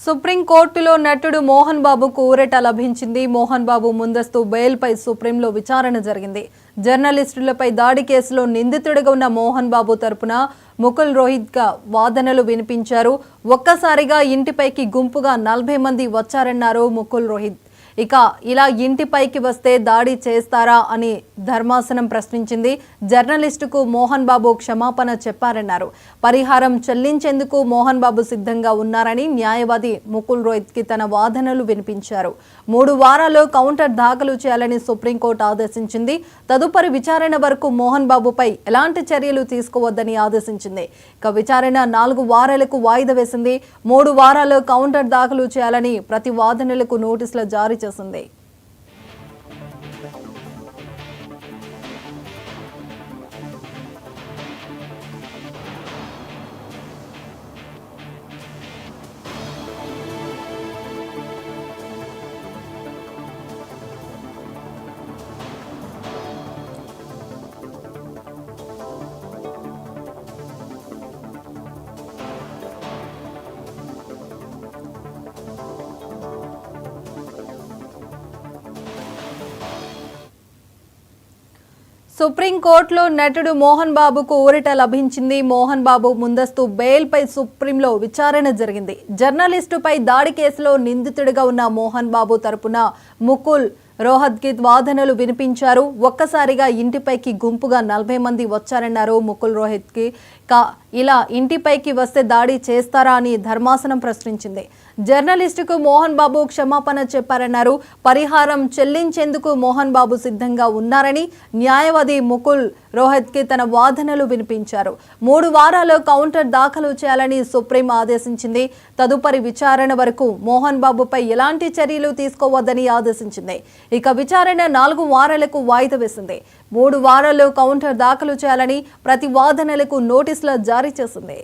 సుప్రీంకోర్టులో నటుడు మోహన్ బాబుకు ఊరట లభించింది. మోహన్ బాబు ముందస్తు బెయిల్పై సుప్రీంలో విచారణ జరిగింది. జర్నలిస్టులపై దాడి కేసులో నిందితుడిగా ఉన్న మోహన్ బాబు తరపున ముకుల్ రోహిత్ వాదనలు వినిపించారు. ఒక్కసారిగా ఇంటిపైకి గుంపుగా 40 మంది వచ్చారన్నారు ముకుల్ రోహిత్. ఇక ఇలా ఇంటిపైకి వస్తే దాడి చేస్తారా అని ధర్మాసనం ప్రశ్నించింది. జర్నలిస్టుకు మోహన్ బాబు క్షమాపణ చెప్పారన్నారు. పరిహారం చెల్లించేందుకు మోహన్ బాబు సిద్ధంగా ఉన్నారని న్యాయవాది ముకుల్ రోహిత్కి తన వాదనలు వినిపించారు. 3 వారాల్లో కౌంటర్ దాఖలు చేయాలని సుప్రీంకోర్టు ఆదేశించింది. తదుపరి విచారణ వరకు మోహన్ బాబుపై ఎలాంటి చర్యలు తీసుకోవద్దని ఆదేశించింది. ఇక విచారణ 4 వారాలకు వాయిదా వేసింది. 3 వారాల్లో కౌంటర్ దాఖలు చేయాలని ప్రతి వాదనలకు నోటీసులు జారీ చేసింది. సుప్రీంకోర్టులో నటుడు మోహన్ బాబుకు ఊరట లభించింది. మోహన్ బాబు ముందస్తు బెయిల్పై సుప్రీంలో విచారణ జరిగింది. జర్నలిస్టుపై దాడి కేసులో నిందితుడిగా ఉన్న మోహన్ బాబు తరపున ముకుల్ రోహత్కి వాదనలు వినిపించారు. ఒక్కసారిగా ఇంటిపైకి గుంపుగా 40 మంది వచ్చారన్నారు ముకుల్ రోహిత్కి. ఇలా ఇంటిపైకి వస్తే దాడి చేస్తారా అని ధర్మాసనం ప్రశ్నించింది. జర్నలిస్టుకు మోహన్ బాబు క్షమాపణ చెప్పారన్నారు. పరిహారం చెల్లించేందుకు మోహన్ బాబు సిద్ధంగా ఉన్నారని న్యాయవాది ముకుల్ రోహిత్కి తన వాదనలు వినిపించారు. 3 వారాల్లో కౌంటర్ దాఖలు చేయాలని సుప్రీం ఆదేశించింది. తదుపరి విచారణ వరకు మోహన్ బాబుపై ఎలాంటి చర్యలు తీసుకోవద్దని ఆదేశించింది. ఇక విచారణ 4 వారాలకు వాయిదా వేసింది. 3 వారాల్లో కౌంటర్ దాఖలు చేయాలని ప్రతి వాదనలకు నోటీసులు జారీ చేసింది.